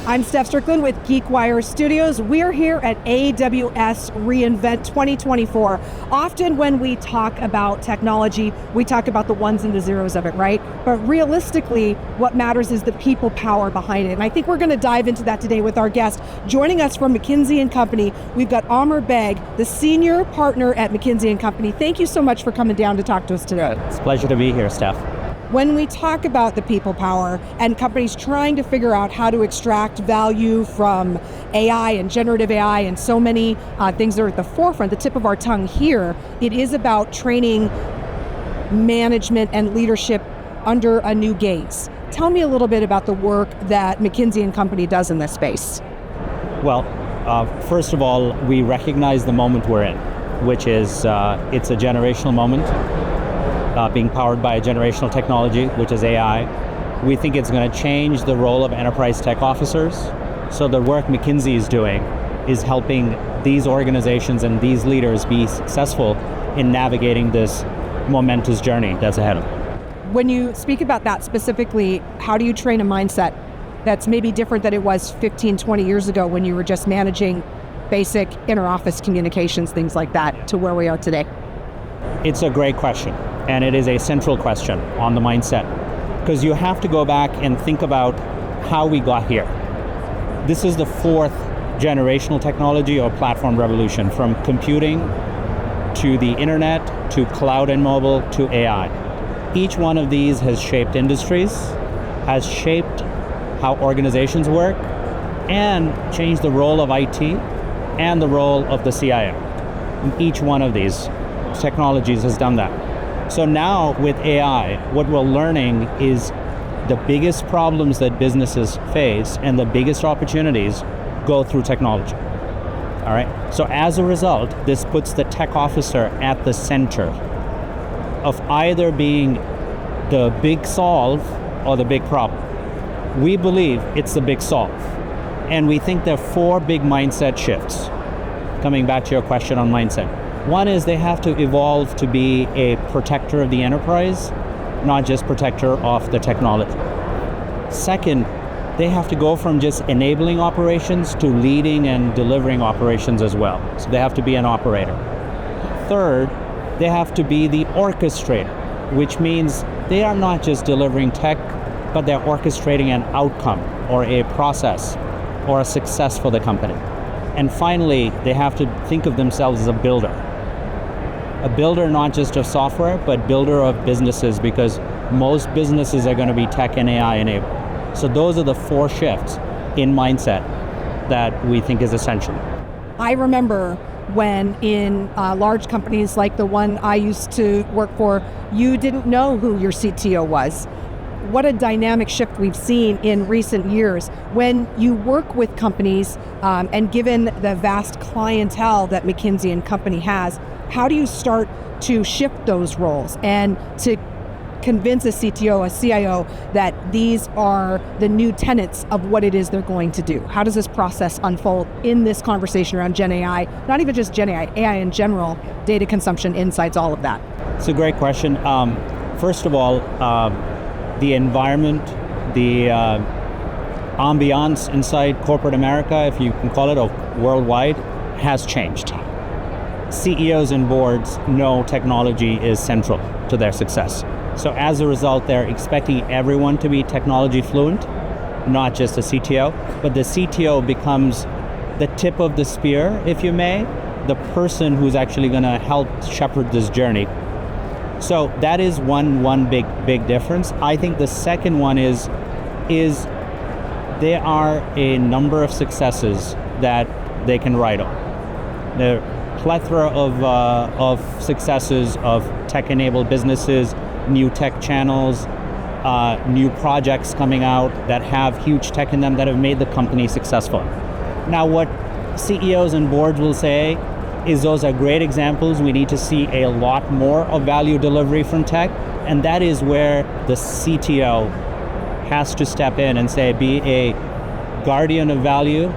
I'm Steph Stricklen with GeekWire Studios. We're here at AWS reInvent 2024. Often when we talk about technology, we talk about the ones and the zeros of it, right? But realistically, what matters is the people power behind it. And I think we're going to dive into that today with our guest. Joining us from McKinsey Company, we've got Aamer Baig, the senior partner at McKinsey Company. Thank you so much for coming down to talk to us today. It's a pleasure to be here, Steph. When we talk about the people power and companies trying to figure out how to extract value from AI and generative AI and so many things that are at the forefront, the tip of our tongue here, it is about training management and leadership under a new gaze. Tell me a little bit about the work that McKinsey Company does in this space. Well, first of all, we recognize the moment we're in, which is it's a generational moment. Being powered by a generational technology, which is AI. We think it's going to change the role of enterprise tech officers. So the work McKinsey is doing is helping these organizations and these leaders be successful in navigating this momentous journey that's ahead of them. When you speak about that specifically, how do you train a mindset that's maybe different than it was 15, 20 years ago when you were just managing basic inter-office communications, things like that, to where we are today? It's a great question. And it is a central question on the mindset, because you have to go back and think about how we got here. This is the fourth generational technology or platform revolution, from computing to the internet to cloud and mobile to AI. Each one of these has shaped industries, has shaped how organizations work, and changed the role of IT and the role of the CIO. And each one of these technologies has done that. So now with AI, what we're learning is the biggest problems that businesses face and the biggest opportunities go through technology. All right. So as a result, this puts the tech officer at the center of either being the big solve or the big problem. We believe it's the big solve. And we think there are four big mindset shifts. Coming back to your question on mindset. One is they have to evolve to be a protector of the enterprise, not just protector of the technology. Second, they have to go from just enabling operations to leading and delivering operations as well. So they have to be an operator. Third, they have to be the orchestrator, which means they are not just delivering tech, but they're orchestrating an outcome or a process or a success for the company. And finally, they have to think of themselves as a builder. A builder not just of software, but builder of businesses, because most businesses are going to be tech and AI enabled. So those are the four shifts in mindset that we think is essential. I remember when in large companies like the one I used to work for, you didn't know who your CTO was. What a dynamic shift we've seen in recent years. When you work with companies, and given the vast clientele that McKinsey Company has, how do you start to shift those roles and to convince a CTO, a CIO, that these are the new tenets of what it is they're going to do? How does this process unfold in this conversation around Gen AI? Not even just Gen AI, AI in general, data consumption, insights, all of that. It's a great question. First of all, the environment, the ambiance inside corporate America, if you can call it, or worldwide, has changed. CEOs and boards know technology is central to their success. So as a result, they're expecting everyone to be technology fluent, not just the CTO, but the CTO becomes the tip of the spear, if you may, the person who's actually going to help shepherd this journey. So that is one big difference. I think the second one is there are a number of successes that they can ride on. There are plethora of successes of tech-enabled businesses, new tech channels, new projects coming out that have huge tech in them that have made the company successful. Now, what CEOs and boards will say is those are great examples. We need to see a lot more of value delivery from tech, and that is where the CTO has to step in and say, be a guardian of value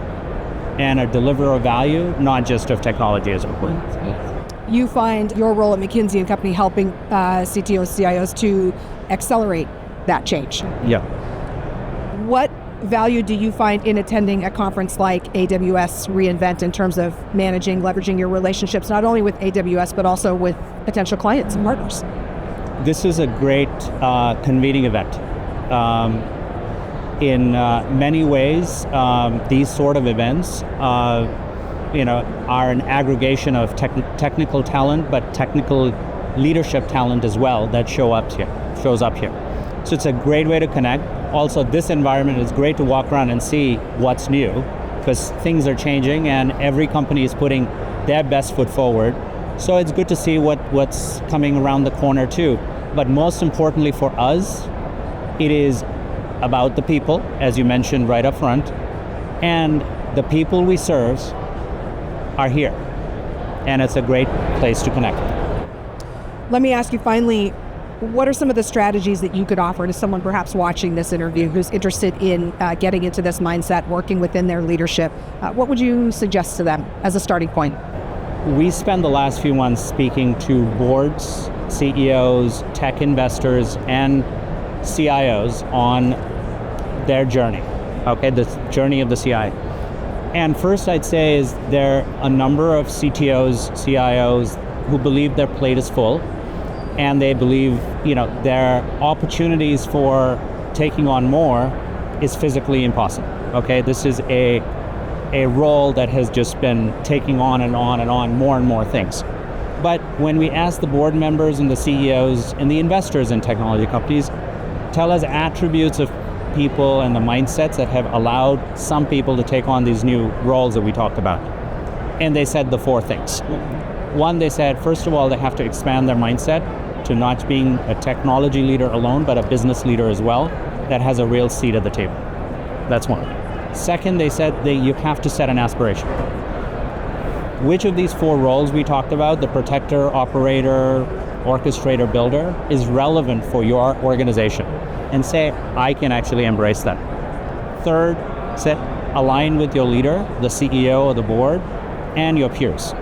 and a deliverer of value, not just of technology as well. You find your role at McKinsey Company helping CTOs, CIOs to accelerate that change. Yeah. What value do you find in attending a conference like AWS reInvent in terms of leveraging your relationships, not only with AWS, but also with potential clients and partners? This is a great convening event. In many ways, these sort of events are an aggregation of technical talent, but technical leadership talent as well that shows up here. So it's a great way to connect. Also, this environment is great to walk around and see what's new, because things are changing and every company is putting their best foot forward. So it's good to see what's coming around the corner too. But most importantly for us, it is about the people, as you mentioned right up front, and the people we serve are here. And it's a great place to connect. Let me ask you finally, what are some of the strategies that you could offer to someone perhaps watching this interview who's interested in getting into this mindset, working within their leadership? What would you suggest to them as a starting point? We spent the last few months speaking to boards, CEOs, tech investors, and CIOs on their journey, the journey of the CIO. And first I'd say is there are a number of CTOs, CIOs who believe their plate is full, and they believe their opportunities for taking on more is physically impossible. This is a role that has just been taking on and on and on more and more things. But when we ask the board members and the CEOs and the investors in technology companies, tell us attributes of people and the mindsets that have allowed some people to take on these new roles that we talked about. And they said the four things. One, they said, first of all, they have to expand their mindset to not being a technology leader alone, but a business leader as well that has a real seat at the table. That's one. Second, they said you have to set an aspiration. Which of these four roles we talked about, the protector, operator, orchestrator, builder, is relevant for your organization? And say, I can actually embrace that. Third, align with your leader, the CEO or the board, and your peers.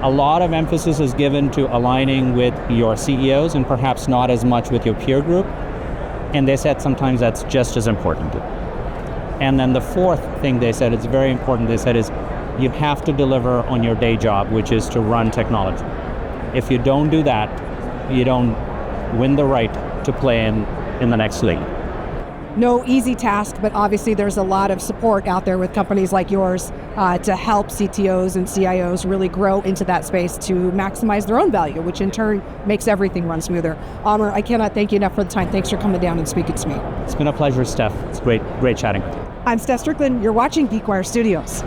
A lot of emphasis is given to aligning with your CEOs and perhaps not as much with your peer group. And they said sometimes that's just as important. And then the fourth thing they said, it's very important, they said is you have to deliver on your day job, which is to run technology. If you don't do that, you don't win the right to play in the next league. No easy task, but obviously there's a lot of support out there with companies like yours to help CTOs and CIOs really grow into that space to maximize their own value, which in turn makes everything run smoother. Aamer, I cannot thank you enough for the time. Thanks for coming down and speaking to me. It's been a pleasure, Steph. It's great chatting with you. I'm Steph Stricklen. You're watching GeekWire Studios.